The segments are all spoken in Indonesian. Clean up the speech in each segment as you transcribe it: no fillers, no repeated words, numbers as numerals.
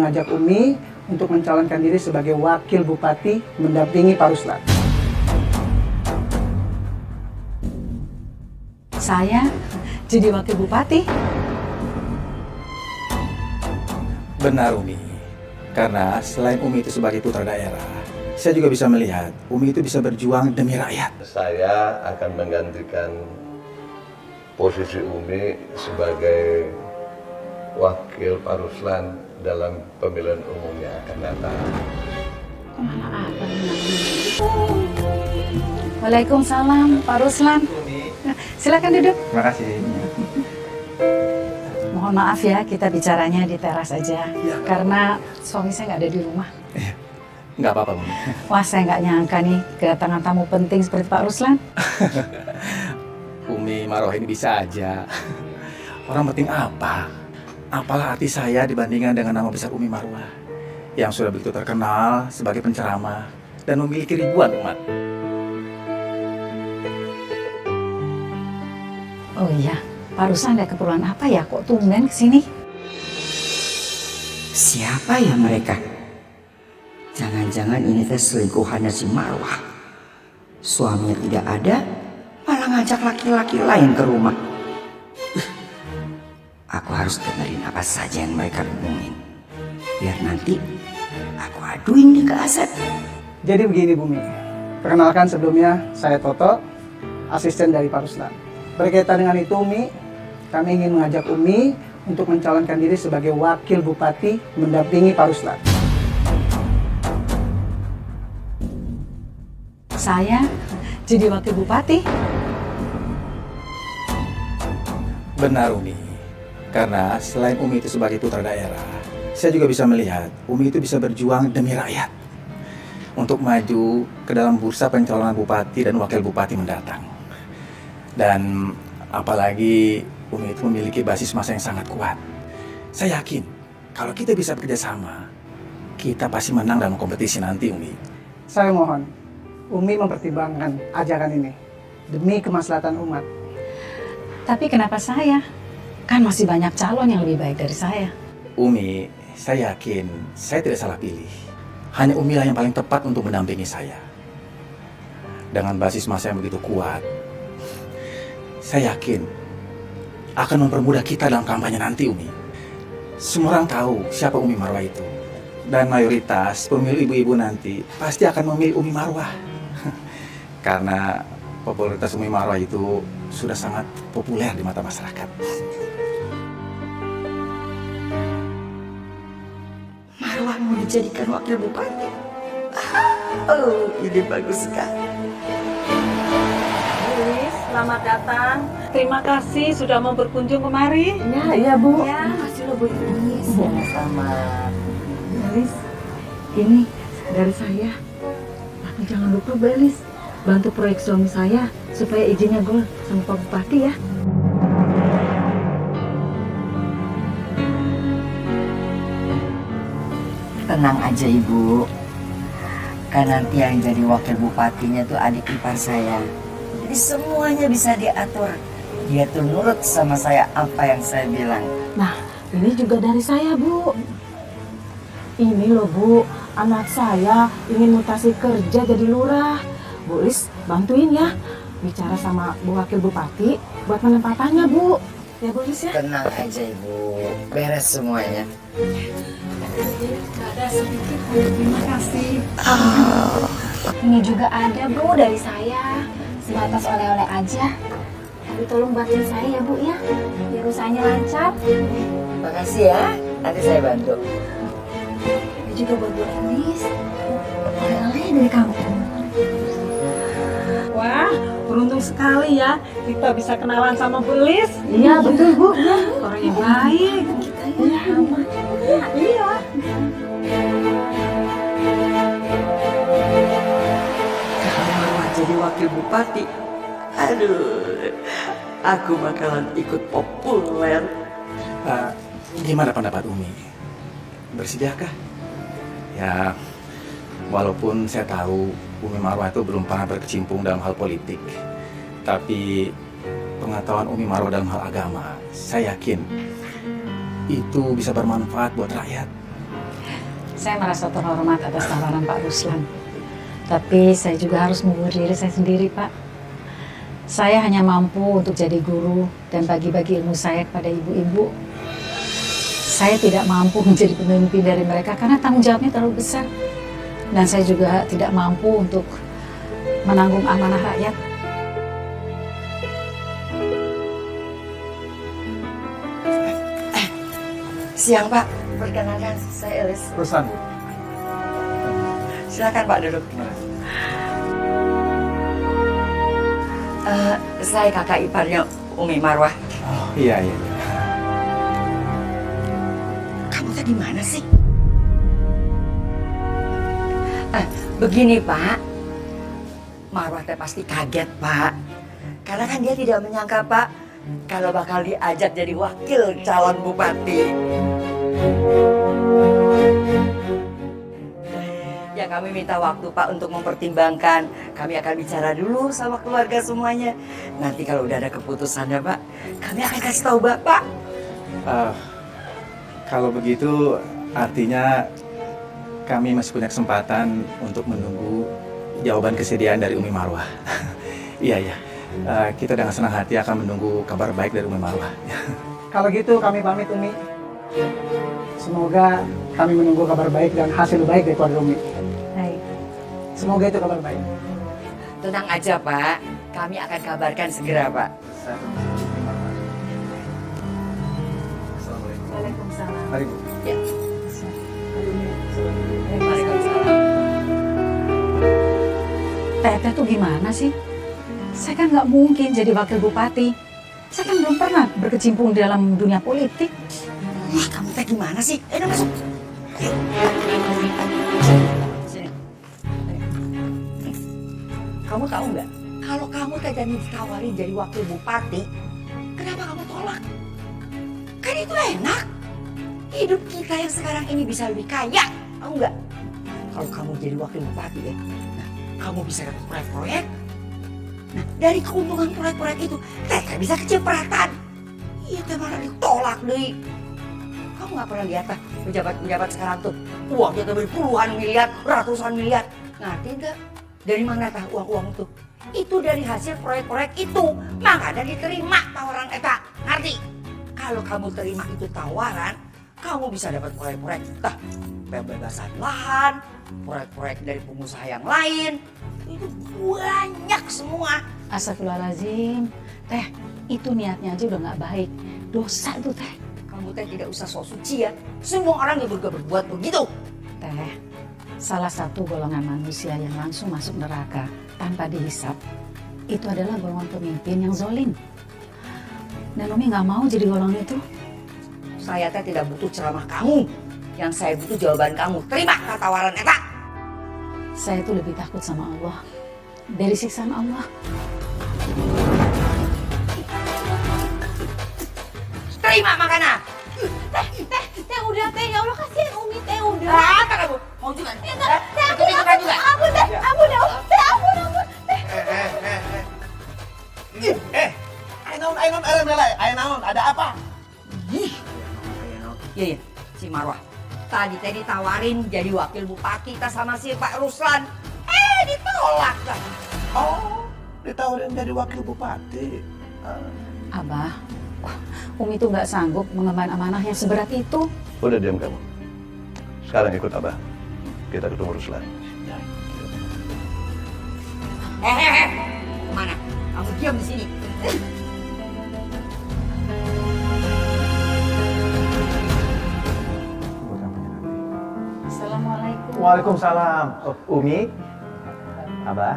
mengajak Umi untuk mencalonkan diri sebagai wakil bupati mendampingi Pak Ruslan. Saya jadi wakil bupati? Benar Umi, karena selain Umi itu sebagai putra daerah, saya juga bisa melihat Umi itu bisa berjuang demi rakyat. Saya akan menggantikan posisi Umi sebagai wakil Pak Ruslan dalam pemilihan umum yang akan datang. Kemana apa namanya? Waalaikumsalam, Pak Ruslan. Silakan duduk. Terima kasih. Mohon maaf ya, kita bicaranya di teras aja. Karena suami saya nggak ada di rumah. Nggak apa-apa Umi. Wah, saya nggak nyangka nih kedatangan tamu penting seperti Pak Ruslan. Umi Maroh ini bisa aja. Orang penting apa? Apalah arti saya dibandingkan dengan nama besar Umi Marwah yang sudah begitu terkenal sebagai penceramah dan memiliki ribuan umat. Oh iya, Pak Ruslan ada keperluan apa ya? Kok tumben kesini? Siapa ya mereka? Jangan-jangan ini teh selingkuhannya si Marwah. Suaminya tidak ada, malah ngajak laki-laki lain ke rumah. Aku harus dengerin apa saja yang mereka ngomongin. Biar nanti aku aduin dia ke Asep. Jadi begini Bumi, perkenalkan sebelumnya saya Toto, asisten dari Pak Ruslan. Berkaitan dengan itu Umi, kami ingin mengajak Umi untuk mencalonkan diri sebagai wakil bupati mendampingi Pak Ruslan. Saya jadi wakil bupati? Benar Umi, karena selain Umi itu sebagai putra daerah, saya juga bisa melihat Umi itu bisa berjuang demi rakyat untuk maju ke dalam bursa pencalonan bupati dan wakil bupati mendatang. Dan apalagi Umi itu memiliki basis massa yang sangat kuat. Saya yakin kalau kita bisa bekerja sama, kita pasti menang dalam kompetisi nanti Umi. Saya mohon, Umi mempertimbangkan ajakan ini demi kemaslahatan umat. Tapi kenapa saya? Kan masih banyak calon yang lebih baik dari saya. Umi, saya yakin saya tidak salah pilih. Hanya Umi lah yang paling tepat untuk mendampingi saya. Dengan basis massa yang begitu kuat, saya yakin akan mempermudah kita dalam kampanye nanti, Umi. Semua orang tahu siapa Umi Marwah itu. Dan mayoritas pemilih ibu-ibu nanti pasti akan memilih Umi Marwah. Karena popularitas Umi Marwah itu sudah sangat populer di mata masyarakat. Marwah mau dijadikan wakil bupati. Oh, ini bagus sekali. Lilis, selamat datang. Terima kasih sudah mau berkunjung kemari. Iya Bu. Ya, Makasih lo Bu Lilis. Sama-sama. Lilis, ini dari saya. Tapi jangan lupa Belis, bantu proyek suami saya supaya izinnya gol sama Pak Bupati ya. Tenang aja Ibu. Kan nanti yang jadi wakil bupatinya tuh adik ipar saya. Jadi semuanya bisa diatur. Dia tuh nurut sama saya apa yang saya bilang. Nah, ini juga dari saya, Bu. Ini loh, Bu. Anak saya ingin mutasi kerja jadi lurah. Bu Lis, bantuin ya. Bicara sama Bu Wakil Bupati buat penempatannya, Bu. Ya, Bu Lis ya. Tenang aja Ibu. Beres semuanya. Ada sedikit, Bu. Terima kasih. Ini juga ada Bu dari saya, sebatas oleh-oleh aja. Tapi tolong bantuin saya ya Bu ya, biar usahanya lancar. Makasih ya. Nanti saya bantu. Ini juga buat Bu Elis, oleh-oleh dari kamu. Wah, beruntung sekali ya kita bisa kenalan sama Bu Lis. Iya betul Bu. Orang yang baik. Kita ya aman. Iya. Kalau Marwah jadi wakil bupati, aduh, aku bakalan ikut populer. Gimana pendapat Umi? Bersediakah? Ya, walaupun saya tahu Umi Marwah itu belum pernah berkecimpung dalam hal politik, tapi pengetahuan Umi Marwah dalam hal agama, saya yakin itu bisa bermanfaat buat rakyat. Saya merasa terhormat atas tawaran Pak Ruslan. Tapi saya juga harus mengubur diri saya sendiri, Pak. Saya hanya mampu untuk jadi guru dan bagi-bagi ilmu saya kepada ibu-ibu. Saya tidak mampu menjadi pemimpin dari mereka karena tanggung jawabnya terlalu besar. Dan saya juga tidak mampu untuk menanggung amanah rakyat. Siang Pak, perkenalkan saya Elis. Ruslan, Bu. Silakan Pak duduk. Saya kakak iparnya Umi Marwah. Oh, iya. Kamu tadi mana sih? Begini Pak, Marwah teh pasti kaget Pak. Karena kan dia tidak menyangka Pak kalau bakal diajak jadi wakil calon bupati. Ya kami minta waktu Pak untuk mempertimbangkan. Kami akan bicara dulu sama keluarga semuanya. Nanti kalau udah ada keputusannya Pak, kami akan kasih tahu Bapak. Kalau begitu artinya kami masih punya kesempatan untuk menunggu jawaban kesediaan dari Umi Marwah. Iya. Kita dengan senang hati akan menunggu kabar baik dari Umi Marwah. Kalau gitu kami pamit Umi. Semoga kami menunggu kabar baik dan hasil baik dari keluarga Umi. Baik. Semoga itu kabar baik. Tenang aja Pak, kami akan kabarkan segera Pak. Assalamualaikum. Waalaikumsalam. Mari, Bu. Ya. Waalaikumsalam. Teteh tuh gimana sih? Saya kan nggak mungkin jadi wakil bupati. Saya kan belum pernah berkecimpung dalam dunia politik. Ih, kamu teh gimana sih? Masuk. Sini. Kamu tahu nggak? Kalau kamu teh jadi ditawarin jadi wakil bupati, kenapa kamu tolak? Kan itu enak. Hidup kita yang sekarang ini bisa lebih kaya, tahu nggak? Kalau kamu jadi wakil bupati ya, nah, kamu bisa dapat proyek-proyek. Nah, dari keuntungan proyek-proyek itu, teh bisa kecipratan. Iya, teh malah ditolak deh. Kamu nggak pernah lihat pejabat-pejabat sekarang tuh uangnya tuh puluhan miliar, ratusan miliar. Ngerti nggak? Dari mana tah uang-uang itu? Itu dari hasil proyek-proyek itu. Makanya diterima tawaran eta. Ngerti? Kalau kamu terima itu tawaran, kamu bisa dapat proyek-proyek. Tah, pembebasan lahan, proyek-proyek dari pengusaha yang lain. Itu banyak semua. Astagfirullahaladzim. Teh, itu niatnya aja udah nggak baik. Dosa tuh teh. Kamu teh tidak usah sok suci ya. Semua orang juga berbuat begitu. Teh, salah satu golongan manusia yang langsung masuk neraka tanpa dihisap, itu adalah golongan pemimpin yang zolim. Dan Umi nggak mau jadi golongan itu. Saya teh tidak butuh ceramah kamu. Yang saya butuh jawaban kamu. Terima tawaran eta. Saya itu lebih takut sama Allah dari siksaan Allah. Terima makanan. Teh udah teh, ya Allah kasihan Umi teh udah. Apa kamu? Mau juga? Teh ampun teh, ampun ya Allah. Teh ampun. Ayo naon, ada apa? Iya, si Marwah. Tadi teh ditawarin jadi wakil bupati kita sama si Pak Ruslan. Ditolak kan. Oh, ditawarin jadi wakil bupati. Abah, Umi tuh nggak sanggup mengemban amanah yang seberat itu. Udah diam kamu. Sekarang ikut Abah. Kita ketemu Ruslan. Mana? Kamu diam di sini. Assalamualaikum. Waalaikumsalam. Umi, Abah.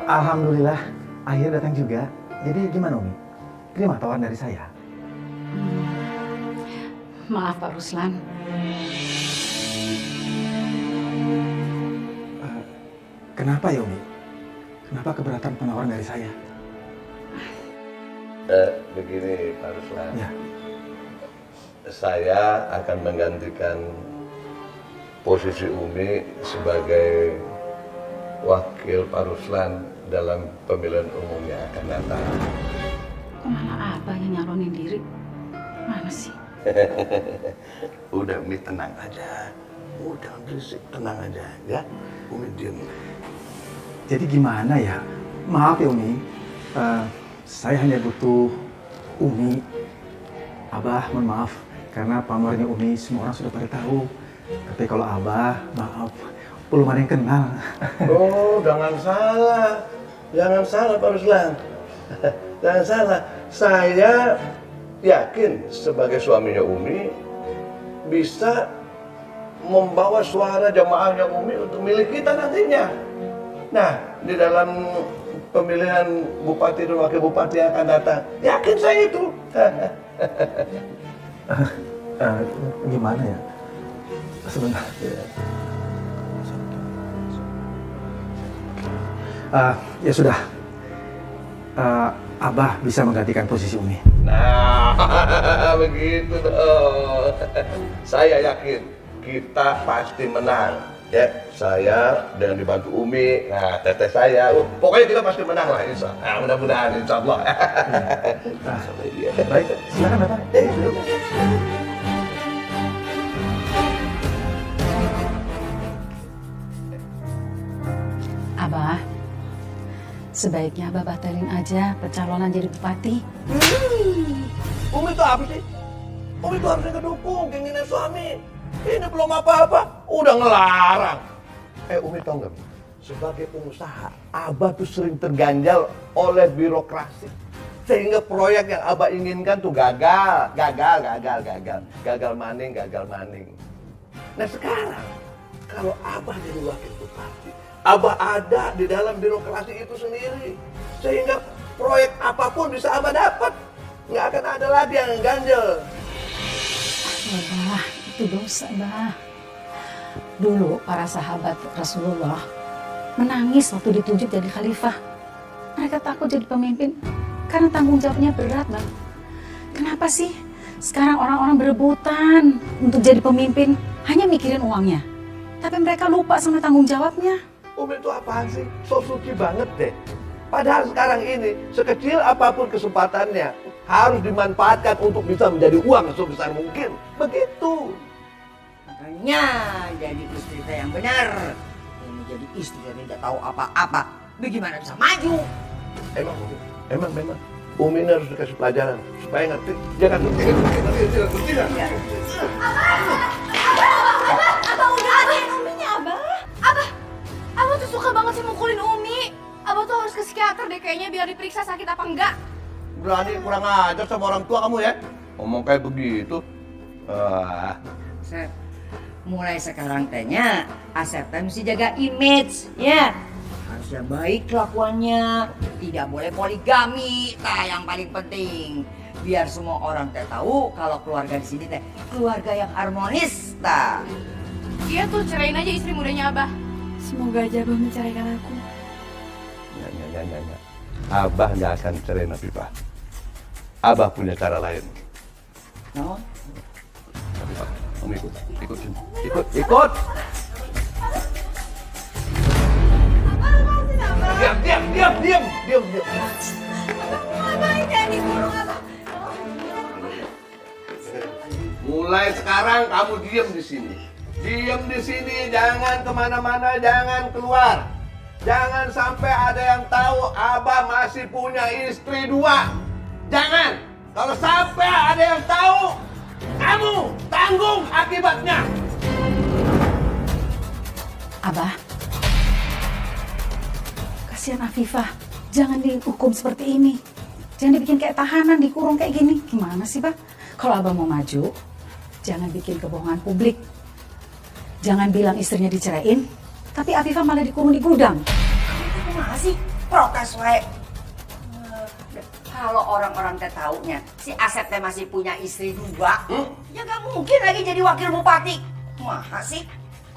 Alhamdulillah, akhirnya datang juga. Jadi gimana Umi? Terima tawaran dari saya. Maaf Pak Ruslan. Kenapa ya Umi? Kenapa keberatan penawaran dari saya? Begini Pak Ruslan. Ya. Saya akan menggantikan posisi Umi sebagai wakil Pak Ruslan dalam pemilihan umum yang akan datang. Kok malah Abah yang nyalonin diri? Mana sih? Udah, Umi tenang aja. Udah berisik, tenang aja ya. Umi diem. Jadi gimana ya? Maaf ya Umi, saya hanya butuh Umi. Abah, mohon maaf, karena pamornya Umi semua orang sudah pada tahu. Tapi kalau Abah, maaf, belum ada yang kenal. Oh, jangan salah. Jangan salah Pak Ruslan. Jangan salah. Saya yakin sebagai suaminya Umi bisa membawa suara jamaahnya Umi untuk milik kita nantinya. Nah, di dalam pemilihan bupati dan wakil bupati yang akan datang, yakin saya itu. Gimana ya? Sebentar. Ya sudah. Abah bisa menggantikan posisi Umi. Nah, begitu dong. Saya yakin kita pasti menang. Ya, saya dengan dibantu Umi, nah teteh saya, pokoknya kita pasti menang lah insya Allah. Nah, mudah-mudahan insya Allah. Baik, silakan Bapak. Abah, sebaiknya Abah batalin aja pencalonan jadi bupati. Umi itu apa sih? Umi itu harusnya ngedukung keinginan suami. Ini belum apa-apa, udah ngelarang. Umi tau nggak? Sebagai pengusaha, Abah tuh sering terganjal oleh birokrasi. Sehingga proyek yang Abah inginkan tuh gagal maning. Nah sekarang, kalau Abah jadi wakil bupati, Abah ada di dalam birokrasi itu sendiri. Sehingga proyek apapun bisa Abah dapat. Nggak akan ada lagi yang ganjel. Abah, itu dosa, Bah. Dulu para sahabat Rasulullah menangis waktu ditunjuk jadi khalifah. Mereka takut jadi pemimpin karena tanggung jawabnya berat, Bang. Kenapa sih sekarang orang-orang berebutan untuk jadi pemimpin hanya mikirin uangnya? Tapi mereka lupa sama tanggung jawabnya. Umi itu apaan sih? So suci banget deh. Padahal sekarang ini, sekecil apapun kesempatannya, harus dimanfaatkan untuk bisa menjadi uang sebesar mungkin. Begitu. Makanya jadi istri saya yang benar. Ini jadi istri yang tidak tahu apa-apa. Bagaimana bisa maju? Emang memang. Umi ini harus dikasih pelajaran supaya ngerti. Jangan ngerti. Abah udah ajarin Uminya, Abah. Abah tuh suka banget sih mukulin Umi. Abah tuh harus ke psikiater deh kayaknya biar diperiksa sakit apa enggak. Berani kurang ajar sama orang tua kamu ya. Ngomong kayak begitu. Asep, mulai sekarang tehnya Asep teh mesti jaga image, ya. Harus yang baik kelakuannya, tidak boleh poligami, yang paling penting. Biar semua orang teh tahu kalau keluarga di sini teh keluarga yang harmonis, Iya tuh, ceraiin aja istri mudanya Abah. Semoga aja Abah menceraikan aku. Ya. Abah nggak akan cerai Nafifah. Abah punya cara lain. no? Nafifah, kamu ikut. Diam. Mulai sekarang kamu diam di sini. Diam di sini, jangan kemana-mana, jangan keluar. Jangan sampai ada yang tahu Abah masih punya istri 2. Jangan. Kalau sampai ada yang tahu, kamu tanggung akibatnya. Abah, kasihan Afifah. Jangan dihukum seperti ini. Jangan dibikin kayak tahanan, dikurung kayak gini. Gimana sih, Bah? Kalau Abah mau maju, jangan bikin kebohongan publik. Jangan bilang istrinya diceraiin, tapi Afifah malah dikurung di gudang. Kamu masih protes wae. Kalau orang-orang teh taunya si Asep teh masih punya istri 2, ya gak mungkin lagi jadi wakil bupati. Masa sih?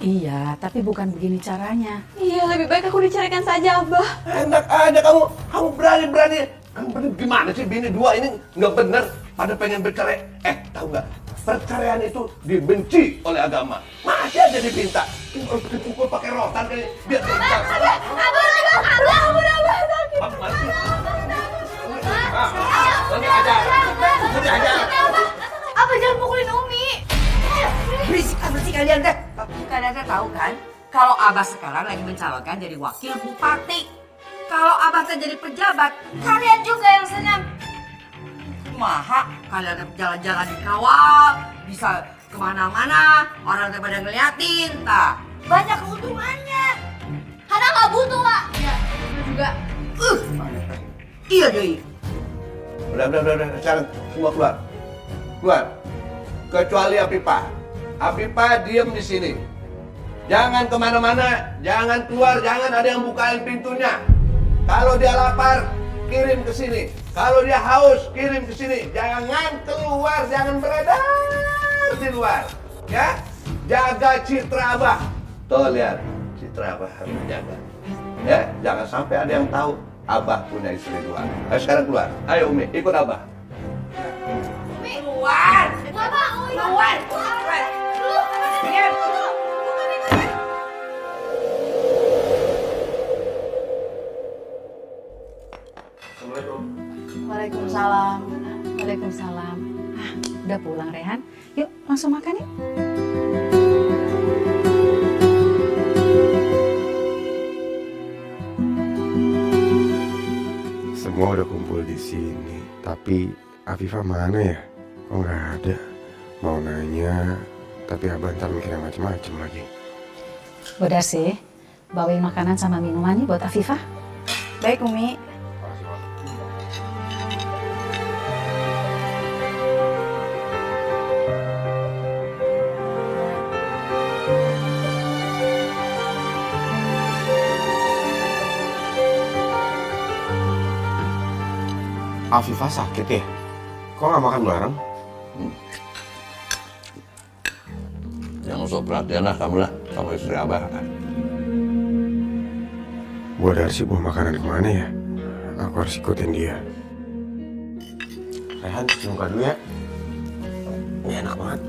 Iya, tapi bukan begini caranya. Iya, lebih baik aku diceraikan saja, Abah. Enak aja kamu berani. Kamu bener gimana sih bini 2 ini nggak bener pada pengen bercerai. Tahu nggak? Perceraian itu dibenci oleh agama. Masih aja dipinta. Harus dipukul pakai rotan kali biar pintar. Abah, udah sakit. Nanti aja. Abah jangan pukulin kalian teh tahu kan? Kalau Abah sekarang lagi mencalonkan jadi wakil bupati. Kalau Abah teh jadi pejabat, kalian juga yang senang. Kumaha kalian jalan-jalan di kawal, bisa kemana-mana, orang teh pada ngeliatin, tak? Banyak keuntungannya. Hana nggak butuh, Wak. Ya, itu juga. Iya deh. Udah, sekarang semua keluar. Keluar. Kecuali Afifah. Afifah diam di sini. Jangan kemana-mana, jangan keluar, jangan ada yang bukain pintunya. Kalau dia lapar, kirim ke sini. Kalau dia haus, kirim ke sini. Jangan keluar, jangan beredar di luar. Ya, jaga citra Abah. Tuh lihat, citra Abah harus dijaga. Ya, jangan sampai ada yang tahu Abah punya istri dua. Ayo sekarang keluar. Ayo Umi, ikut Abah. Keluar. Bapak, Keluar. Diam. Waalaikumsalam. Waalaikumsalam. Ah, udah pulang Rehan. Yuk langsung makan yuk. Semua udah kumpul di sini, tapi Afifah mana ya? Kok nggak ada? Mau nanya, tapi abah ntar mikirnya macem-macem lagi. Udah sih, bawain makanan sama minumannya buat Afifah. Baik, Umi. Afifah sakit ya? Kok nggak makan bareng? Jangan sok perhatian lah kamu lah sama istri Abah. Bu Darsi bawa makanan kemana ya? Aku harus ikutin dia. Rehan, cium muka dulu ya. Ini enak banget.